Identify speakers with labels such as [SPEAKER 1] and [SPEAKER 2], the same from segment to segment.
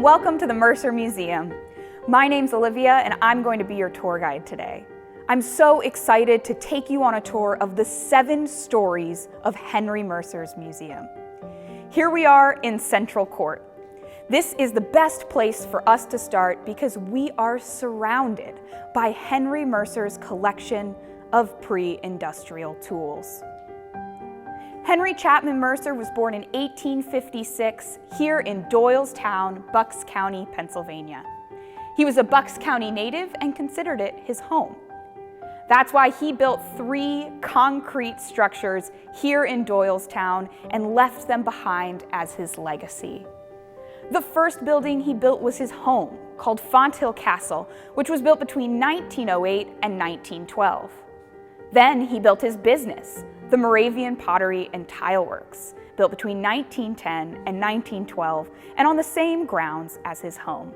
[SPEAKER 1] and welcome to the Mercer Museum. My name's Olivia, and I'm going to be your tour guide today. I'm so excited to take you on a tour of the 7 stories of Henry Mercer's museum. Here we are in Central Court. This is the best place for us to start because we are surrounded by Henry Mercer's collection of pre-industrial tools. Henry Chapman Mercer was born in 1856 here in Doylestown, Bucks County, Pennsylvania. He was a Bucks County native and considered it his home. That's why he built 3 concrete structures here in Doylestown and left them behind as his legacy. The first building he built was his home, called Fonthill Castle, which was built between 1908 and 1912. Then he built his business, the Moravian Pottery and Tile Works, built between 1910 and 1912 and on the same grounds as his home.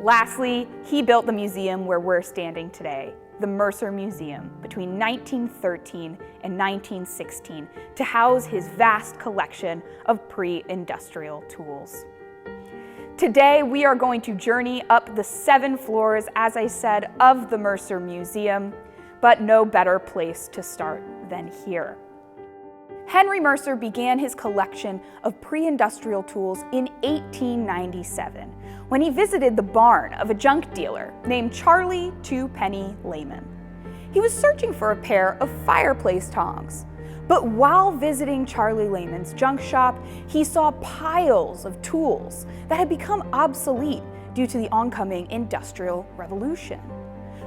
[SPEAKER 1] Lastly, he built the museum where we're standing today, the Mercer Museum, between 1913 and 1916 to house his vast collection of pre-industrial tools. Today, we are going to journey up the 7 floors, as I said, of the Mercer Museum, but no better place to start than here. Henry Mercer began his collection of pre-industrial tools in 1897 when he visited the barn of a junk dealer named Charlie Twopenny Lehman. He was searching for a pair of fireplace tongs, but while visiting Charlie Lehman's junk shop, he saw piles of tools that had become obsolete due to the oncoming Industrial Revolution.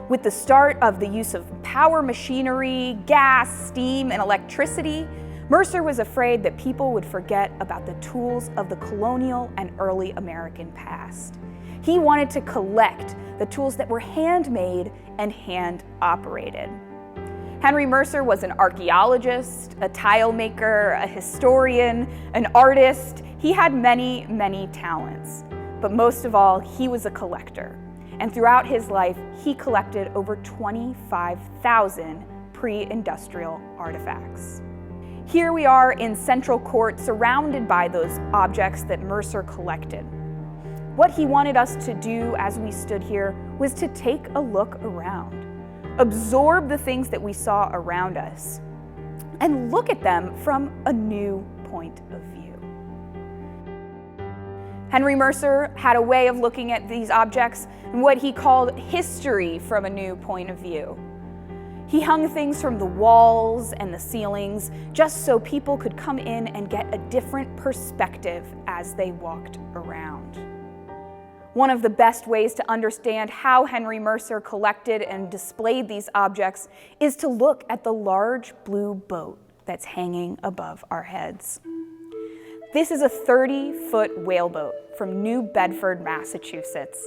[SPEAKER 1] With the start of the use of power machinery, gas, steam, and electricity, Mercer was afraid that people would forget about the tools of the colonial and early American past. He wanted to collect the tools that were handmade and hand-operated. Henry Mercer was an archaeologist, a tile maker, a historian, an artist. He had many, many talents, but most of all, he was a collector. And throughout his life, he collected over 25,000 pre-industrial artifacts. Here we are in Central Court, surrounded by those objects that Mercer collected. What he wanted us to do as we stood here was to take a look around, absorb the things that we saw around us, and look at them from a new point of view. Henry Mercer had a way of looking at these objects and what he called history from a new point of view. He hung things from the walls and the ceilings just so people could come in and get a different perspective as they walked around. One of the best ways to understand how Henry Mercer collected and displayed these objects is to look at the large blue boat that's hanging above our heads. This is a 30-foot whaleboat from New Bedford, Massachusetts.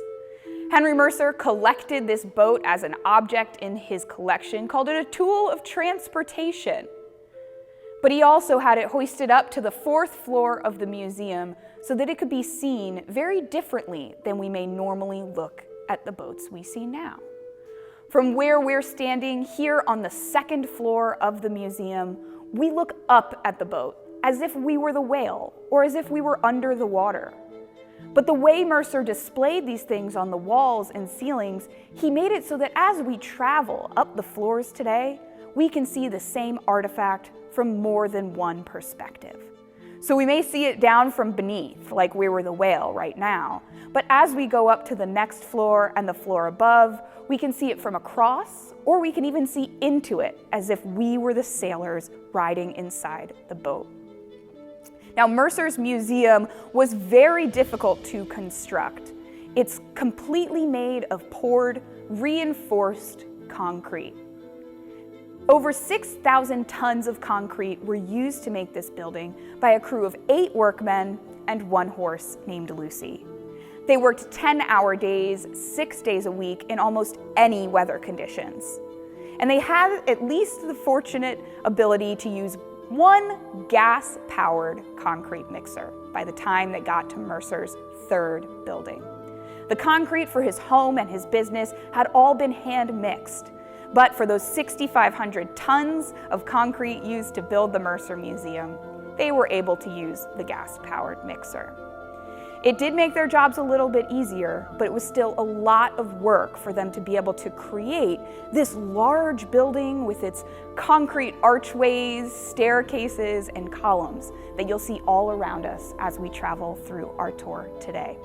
[SPEAKER 1] Henry Mercer collected this boat as an object in his collection, called it a tool of transportation. But he also had it hoisted up to the 4th floor of the museum so that it could be seen very differently than we may normally look at the boats we see now. From where we're standing here on the 2nd floor of the museum, we look up at the boat as if we were the whale or as if we were under the water. But the way Mercer displayed these things on the walls and ceilings, he made it so that as we travel up the floors today, we can see the same artifact from more than one perspective. So we may see it down from beneath, like we were the whale right now, but as we go up to the next floor and the floor above, we can see it from across, or we can even see into it as if we were the sailors riding inside the boat. Now, Mercer's museum was very difficult to construct. It's completely made of poured, reinforced concrete. Over 6,000 tons of concrete were used to make this building by a crew of 8 workmen and 1 horse named Lucy. They worked 10-hour days, 6 days a week in almost any weather conditions. And they had at least the fortunate ability to use 1 gas-powered concrete mixer by the time they got to Mercer's 3rd building. The concrete for his home and his business had all been hand-mixed, but for those 6,500 tons of concrete used to build the Mercer Museum, they were able to use the gas-powered mixer. It did make their jobs a little bit easier, but it was still a lot of work for them to be able to create this large building with its concrete archways, staircases, and columns that you'll see all around us as we travel through our tour today.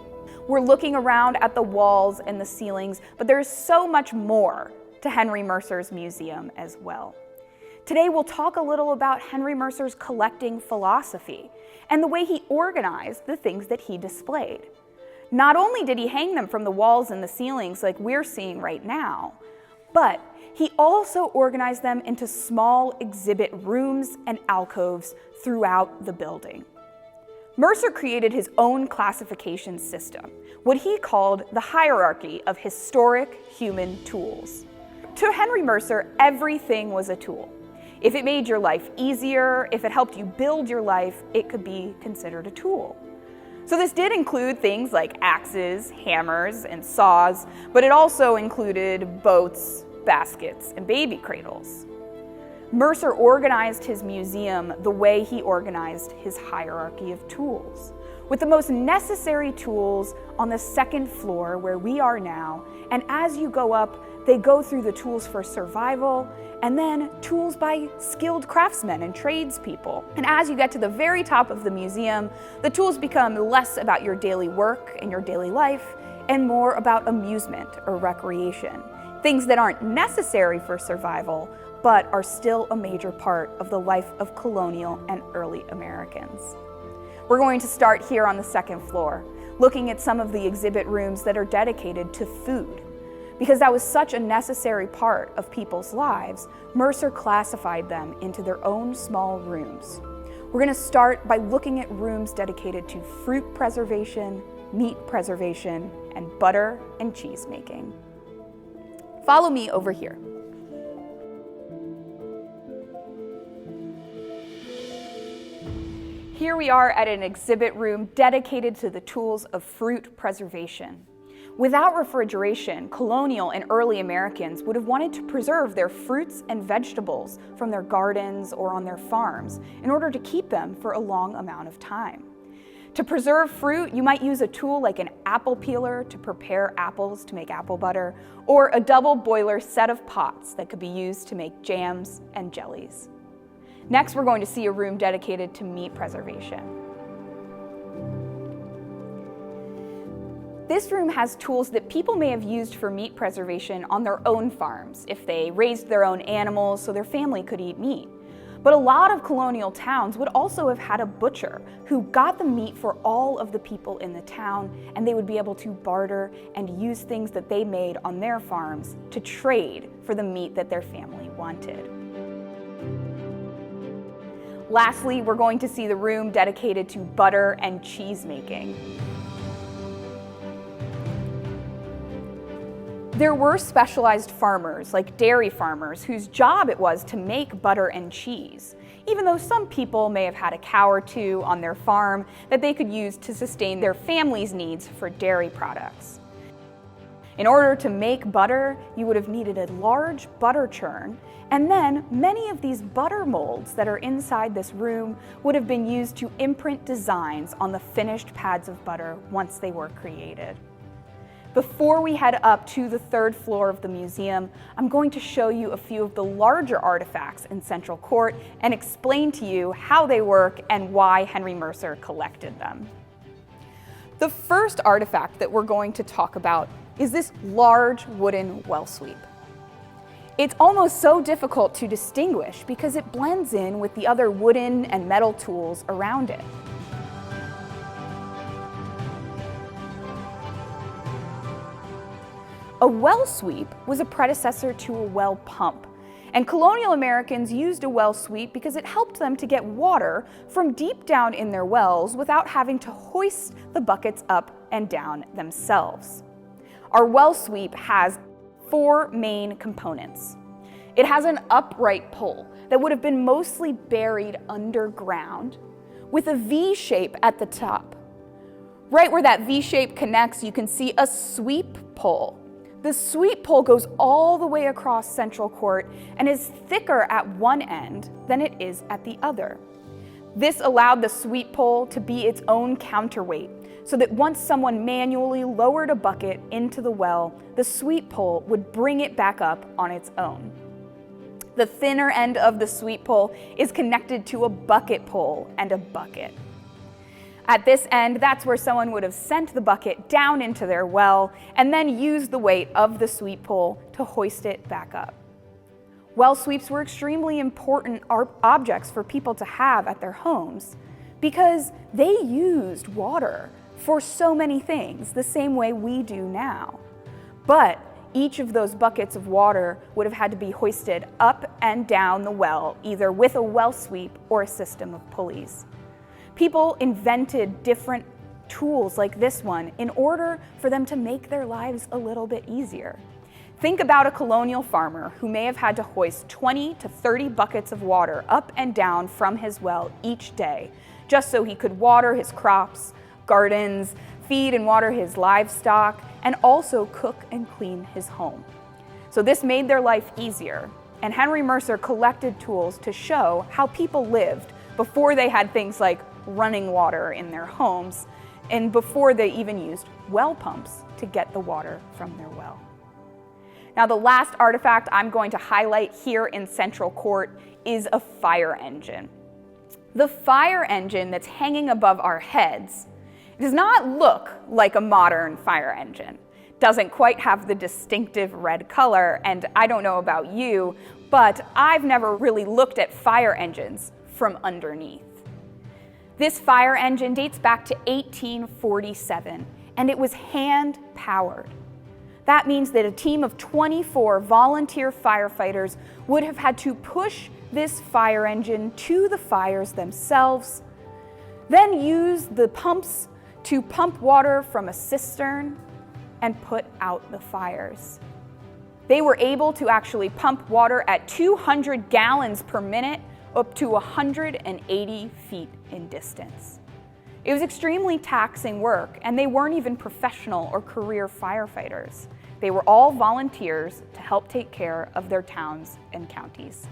[SPEAKER 1] We're looking around at the walls and the ceilings, but there's so much more to Henry Mercer's museum as well. Today we'll talk a little about Henry Mercer's collecting philosophy and the way he organized the things that he displayed. Not only did he hang them from the walls and the ceilings like we're seeing right now, but he also organized them into small exhibit rooms and alcoves throughout the building. Mercer created his own classification system, what he called the hierarchy of historic human tools. To Henry Mercer, everything was a tool. If it made your life easier, if it helped you build your life, it could be considered a tool. So this did include things like axes, hammers, and saws, but it also included boats, baskets, and baby cradles. Mercer organized his museum the way he organized his hierarchy of tools, with the most necessary tools on the second floor where we are now, and as you go up, they go through the tools for survival, and then tools by skilled craftsmen and tradespeople. And as you get to the very top of the museum, the tools become less about your daily work and your daily life, and more about amusement or recreation. Things that aren't necessary for survival, but are still a major part of the life of colonial and early Americans. We're going to start here on the second floor, looking at some of the exhibit rooms that are dedicated to food. Because that was such a necessary part of people's lives, Mercer classified them into their own small rooms. We're going to start by looking at rooms dedicated to fruit preservation, meat preservation, and butter and cheese making. Follow me over here. Here we are at an exhibit room dedicated to the tools of fruit preservation. Without refrigeration, colonial and early Americans would have wanted to preserve their fruits and vegetables from their gardens or on their farms in order to keep them for a long amount of time. To preserve fruit, you might use a tool like an apple peeler to prepare apples to make apple butter, or a double boiler set of pots that could be used to make jams and jellies. Next, we're going to see a room dedicated to meat preservation. This room has tools that people may have used for meat preservation on their own farms, if they raised their own animals so their family could eat meat. But a lot of colonial towns would also have had a butcher who got the meat for all of the people in the town, and they would be able to barter and use things that they made on their farms to trade for the meat that their family wanted. Lastly, we're going to see the room dedicated to butter and cheese making. There were specialized farmers, like dairy farmers, whose job it was to make butter and cheese, even though some people may have had a cow or two on their farm that they could use to sustain their family's needs for dairy products. In order to make butter, you would have needed a large butter churn, and then many of these butter molds that are inside this room would have been used to imprint designs on the finished pads of butter once they were created. Before we head up to the third floor of the museum, I'm going to show you a few of the larger artifacts in Central Court and explain to you how they work and why Henry Mercer collected them. The first artifact that we're going to talk about is this large wooden well sweep. It's almost so difficult to distinguish because it blends in with the other wooden and metal tools around it. A well sweep was a predecessor to a well pump, and colonial Americans used a well sweep because it helped them to get water from deep down in their wells without having to hoist the buckets up and down themselves. Our well sweep has 4 main components. It has an upright pole that would have been mostly buried underground with a V shape at the top. Right where that V shape connects, you can see a sweep pole. The sweep pole goes all the way across Central Court and is thicker at one end than it is at the other. This allowed the sweep pole to be its own counterweight, so that once someone manually lowered a bucket into the well, the sweep pole would bring it back up on its own. The thinner end of the sweep pole is connected to a bucket pole and a bucket. At this end, that's where someone would have sent the bucket down into their well and then used the weight of the sweep pole to hoist it back up. Well sweeps were extremely important objects for people to have at their homes because they used water for so many things, the same way we do now. But each of those buckets of water would have had to be hoisted up and down the well, either with a well sweep or a system of pulleys. People invented different tools like this one in order for them to make their lives a little bit easier. Think about a colonial farmer who may have had to hoist 20 to 30 buckets of water up and down from his well each day, just so he could water his crops, gardens, feed and water his livestock, and also cook and clean his home. So this made their life easier, and Henry Mercer collected tools to show how people lived before they had things like running water in their homes, and before they even used well pumps to get the water from their well. Now, the last artifact I'm going to highlight here in Central Court is a fire engine. The fire engine that's hanging above our heads does not look like a modern fire engine. Doesn't quite have the distinctive red color, and I don't know about you, but I've never really looked at fire engines from underneath. This fire engine dates back to 1847, and it was hand-powered. That means that a team of 24 volunteer firefighters would have had to push this fire engine to the fires themselves, then use the pumps to pump water from a cistern and put out the fires. They were able to actually pump water at 200 gallons per minute, up to 180 feet in distance. It was extremely taxing work, and they weren't even professional or career firefighters. They were all volunteers to help take care of their towns and counties.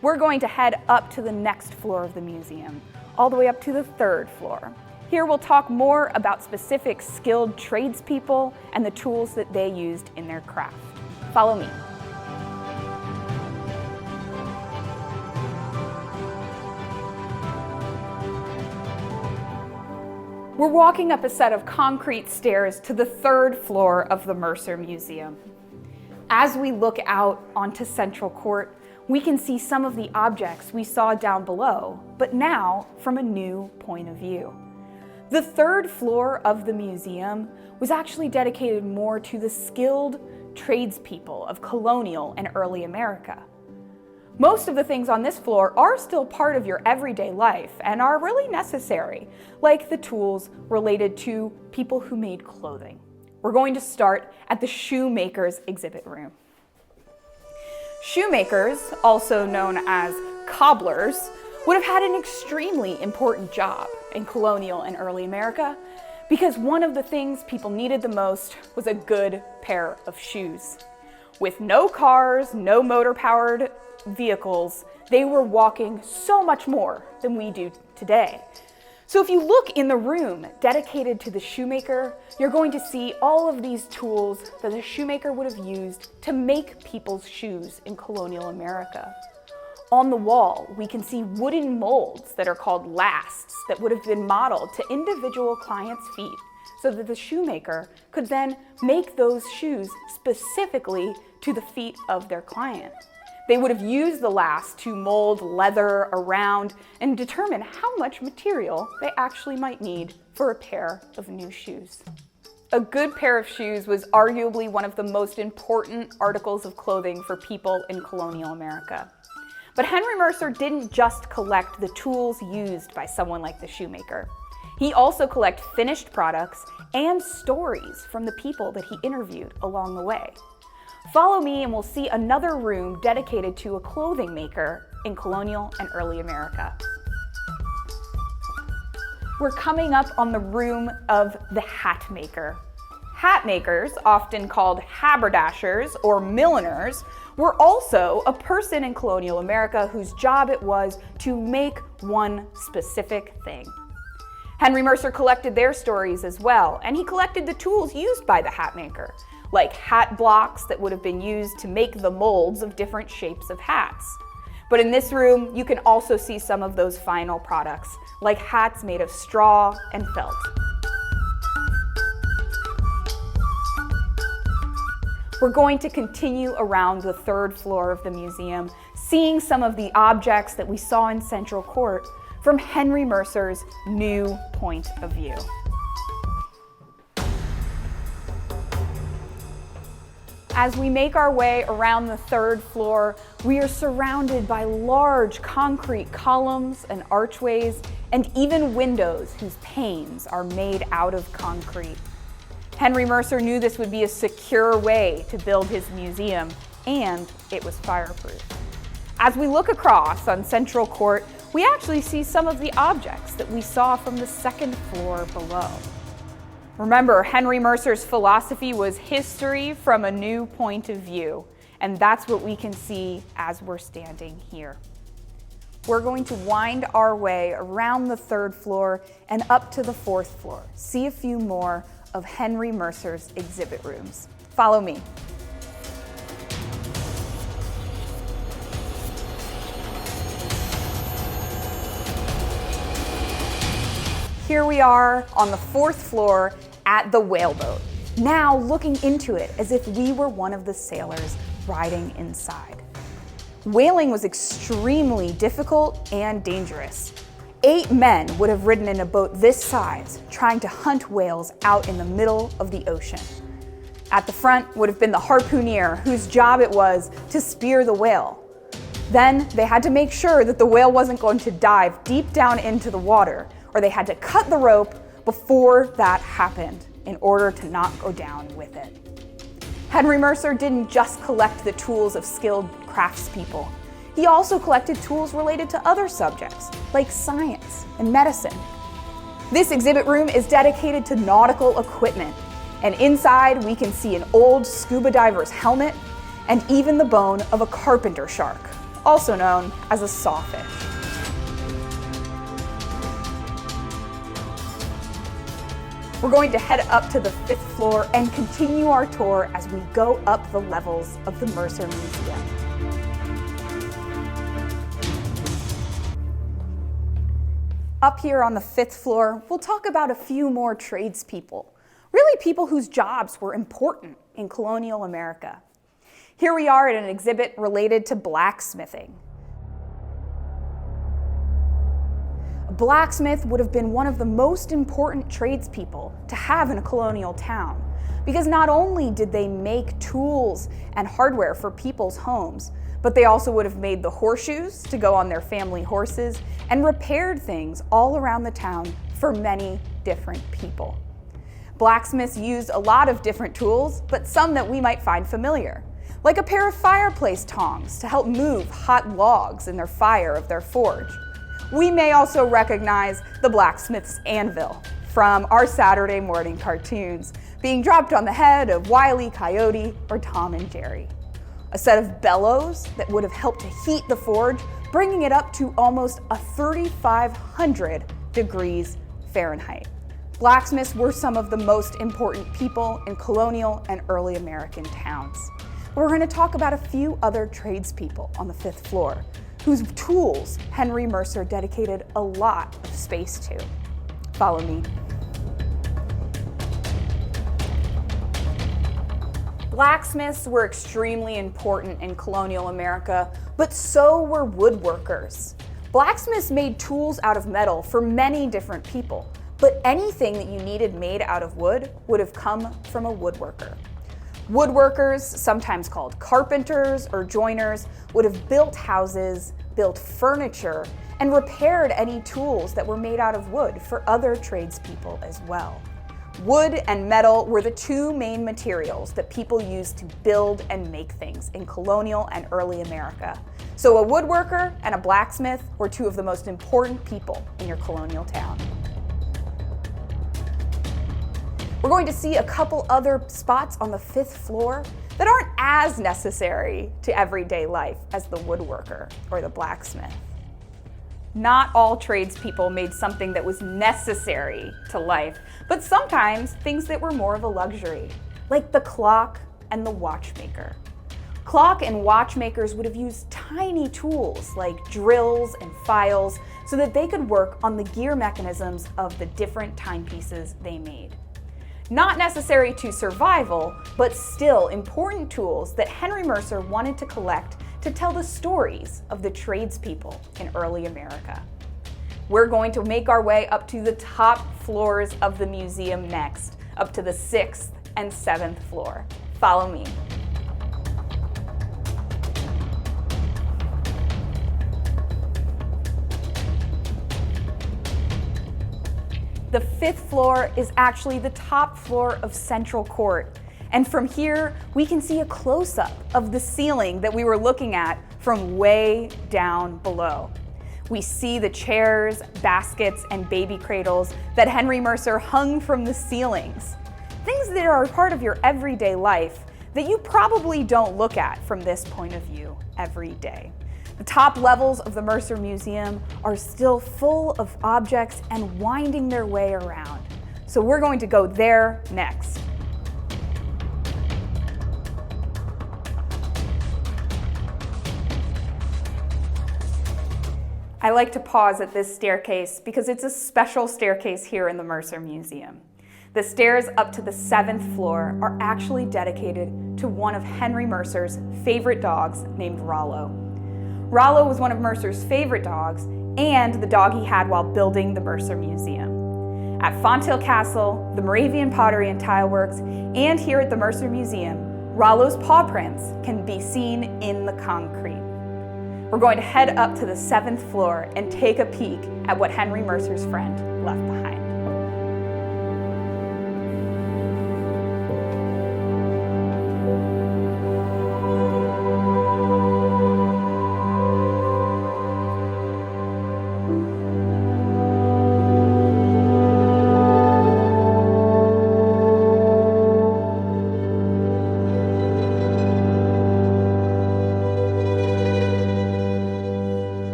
[SPEAKER 1] We're going to head up to the next floor of the museum, all the way up to the 3rd floor. Here we'll talk more about specific skilled tradespeople and the tools that they used in their craft. Follow me. We're walking up a set of concrete stairs to the 3rd floor of the Mercer Museum. As we look out onto Central Court, we can see some of the objects we saw down below, but now from a new point of view. The 3rd floor of the museum was actually dedicated more to the skilled tradespeople of colonial and early America. Most of the things on this floor are still part of your everyday life and are really necessary, like the tools related to people who made clothing. We're going to start at the shoemakers exhibit room. Shoemakers, also known as cobblers, would have had an extremely important job in colonial and early America because one of the things people needed the most was a good pair of shoes. With no cars, no motor-powered vehicles, they were walking so much more than we do today. So if you look in the room dedicated to the shoemaker, you're going to see all of these tools that a shoemaker would have used to make people's shoes in colonial America. On the wall, we can see wooden molds that are called lasts that would have been modeled to individual clients' feet so that the shoemaker could then make those shoes specifically to the feet of their client. They would have used the last to mold leather around and determine how much material they actually might need for a pair of new shoes. A good pair of shoes was arguably one of the most important articles of clothing for people in colonial America. But Henry Mercer didn't just collect the tools used by someone like the shoemaker. He also collected finished products and stories from the people that he interviewed along the way. Follow me and we'll see another room dedicated to a clothing maker in colonial and early America. We're coming up on the room of the hat maker. Hat makers, often called haberdashers or milliners, were also a person in colonial America whose job it was to make one specific thing. Henry Mercer collected their stories as well, and he collected the tools used by the hat maker, like hat blocks that would have been used to make the molds of different shapes of hats. But in this room, you can also see some of those final products, like hats made of straw and felt. We're going to continue around the third floor of the museum, seeing some of the objects that we saw in Central Court from Henry Mercer's new point of view. As we make our way around the third floor, we are surrounded by large concrete columns and archways, and even windows whose panes are made out of concrete. Henry Mercer knew this would be a secure way to build his museum, and it was fireproof. As we look across on Central Court, we actually see some of the objects that we saw from the second floor below. Remember, Henry Mercer's philosophy was history from a new point of view, and that's what we can see as we're standing here. We're going to wind our way around the third floor and up to the fourth floor, see a few more of Henry Mercer's exhibit rooms. Follow me. Here we are on the fourth floor at the whaleboat, now looking into it as if we were one of the sailors riding inside. Whaling was extremely difficult and dangerous. 8 men would have ridden in a boat this size, trying to hunt whales out in the middle of the ocean. At the front would have been the harpooner, whose job it was to spear the whale. Then they had to make sure that the whale wasn't going to dive deep down into the water, or they had to cut the rope before that happened in order to not go down with it. Henry Mercer didn't just collect the tools of skilled craftspeople. He also collected tools related to other subjects, like science and medicine. This exhibit room is dedicated to nautical equipment, and inside we can see an old scuba diver's helmet and even the bone of a carpenter shark, also known as a sawfish. We're going to head up to the 5th floor and continue our tour as we go up the levels of the Mercer Museum. Up here on the 5th floor, we'll talk about a few more tradespeople, really people whose jobs were important in colonial America. Here we are at an exhibit related to blacksmithing. A blacksmith would have been one of the most important tradespeople to have in a colonial town, because not only did they make tools and hardware for people's homes, but they also would have made the horseshoes to go on their family horses and repaired things all around the town for many different people. Blacksmiths used a lot of different tools, but some that we might find familiar, like a pair of fireplace tongs to help move hot logs in their fire of their forge. We may also recognize the blacksmith's anvil from our Saturday morning cartoons being dropped on the head of Wile E. Coyote or Tom and Jerry. A set of bellows that would have helped to heat the forge, bringing it up to almost 3,500 degrees Fahrenheit. Blacksmiths were some of the most important people in colonial and early American towns. We're going to talk about a few other tradespeople on the 5th floor, whose tools Henry Mercer dedicated a lot of space to. Follow me. Blacksmiths were extremely important in colonial America, but so were woodworkers. Blacksmiths made tools out of metal for many different people, but anything that you needed made out of wood would have come from a woodworker. Woodworkers, sometimes called carpenters or joiners, would have built houses, built furniture, and repaired any tools that were made out of wood for other tradespeople as well. Wood and metal were the 2 main materials that people used to build and make things in colonial and early America. So a woodworker and a blacksmith were 2 of the most important people in your colonial town. We're going to see a couple other spots on the 5th floor that aren't as necessary to everyday life as the woodworker or the blacksmith. Not all tradespeople made something that was necessary to life, but sometimes things that were more of a luxury, like the clock and the watchmaker. Clock and watchmakers would have used tiny tools like drills and files so that they could work on the gear mechanisms of the different timepieces they made. Not necessary to survival, but still important tools that Henry Mercer wanted to collect to tell the stories of the tradespeople in early America. We're going to make our way up to the top floors of the museum next, up to the 6th and 7th floor. Follow me. The 5th floor is actually the top floor of Central Court. And from here, we can see a close-up of the ceiling that we were looking at from way down below. We see the chairs, baskets, and baby cradles that Henry Mercer hung from the ceilings. Things that are a part of your everyday life that you probably don't look at from this point of view every day. The top levels of the Mercer Museum are still full of objects and winding their way around. So we're going to go there next. I like to pause at this staircase because it's a special staircase here in the Mercer Museum. The stairs up to the 7th floor are actually dedicated to one of Henry Mercer's favorite dogs named Rollo. Rollo was one of Mercer's favorite dogs and the dog he had while building the Mercer Museum. At Fonthill Castle, the Moravian Pottery and Tile Works, and here at the Mercer Museum, Rollo's paw prints can be seen in the concrete. We're going to head up to the 7th floor and take a peek at what Henry Mercer's friend left behind.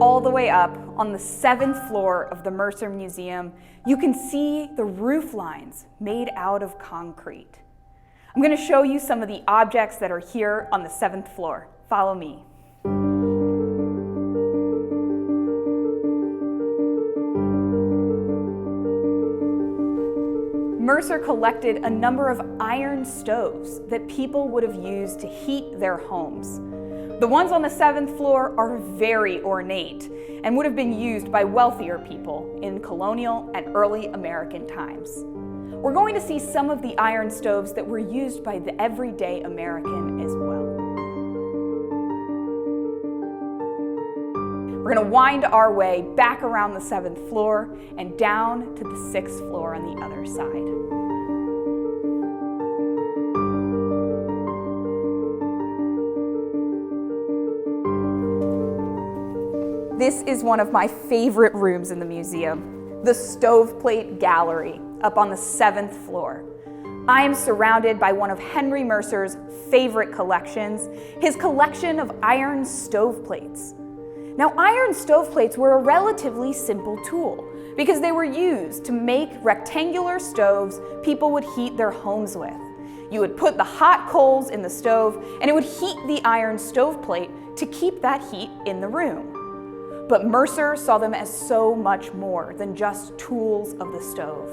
[SPEAKER 1] All the way up on the 7th floor of the Mercer Museum, you can see the roof lines made out of concrete. I'm going to show you some of the objects that are here on the 7th floor. Follow me. Mercer collected a number of iron stoves that people would have used to heat their homes. The ones on the 7th floor are very ornate and would have been used by wealthier people in colonial and early American times. We're going to see some of the iron stoves that were used by the everyday American as well. We're going to wind our way back around the 7th floor and down to the 6th floor on the other side. This is one of my favorite rooms in the museum, the stoveplate gallery up on the 7th floor. I am surrounded by one of Henry Mercer's favorite collections, his collection of iron stoveplates. Now, iron stoveplates were a relatively simple tool because they were used to make rectangular stoves people would heat their homes with. You would put the hot coals in the stove and it would heat the iron stoveplate to keep that heat in the room. But Mercer saw them as so much more than just tools of the stove.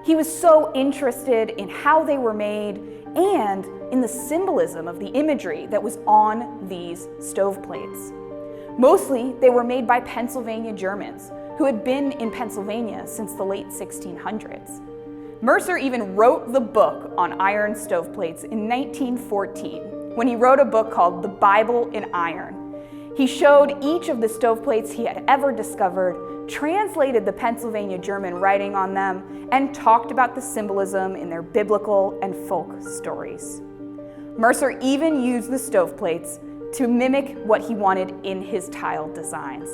[SPEAKER 1] He was so interested in how they were made and in the symbolism of the imagery that was on these stoveplates. Mostly, they were made by Pennsylvania Germans who had been in Pennsylvania since the late 1600s. Mercer even wrote the book on iron stoveplates in 1914 when he wrote a book called The Bible in Iron. He showed each of the stoveplates he had ever discovered, translated the Pennsylvania German writing on them, and talked about the symbolism in their biblical and folk stories. Mercer even used the stoveplates to mimic what he wanted in his tile designs.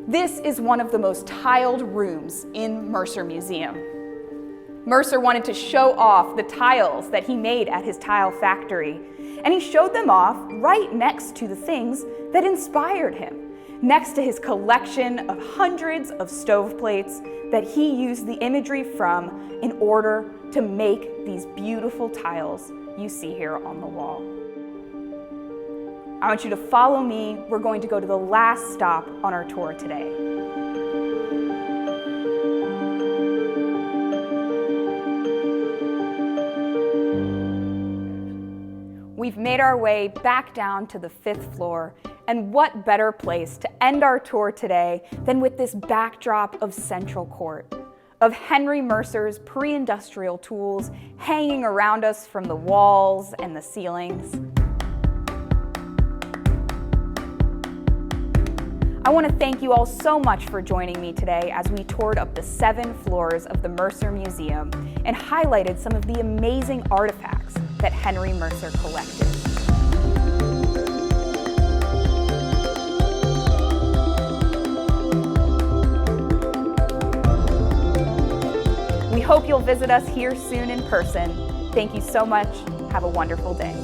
[SPEAKER 1] This is one of the most tiled rooms in Mercer Museum. Mercer wanted to show off the tiles that he made at his tile factory, and he showed them off right next to the things that inspired him, next to his collection of hundreds of stoveplates that he used the imagery from in order to make these beautiful tiles you see here on the wall. I want you to follow me. We're going to go to the last stop on our tour today. We've made our way back down to the 5th floor, and what better place to end our tour today than with this backdrop of Central Court, of Henry Mercer's pre-industrial tools hanging around us from the walls and the ceilings. I want to thank you all so much for joining me today as we toured up the 7 floors of the Mercer Museum and highlighted some of the amazing artifacts that Henry Mercer collected. We hope you'll visit us here soon in person. Thank you so much. Have a wonderful day.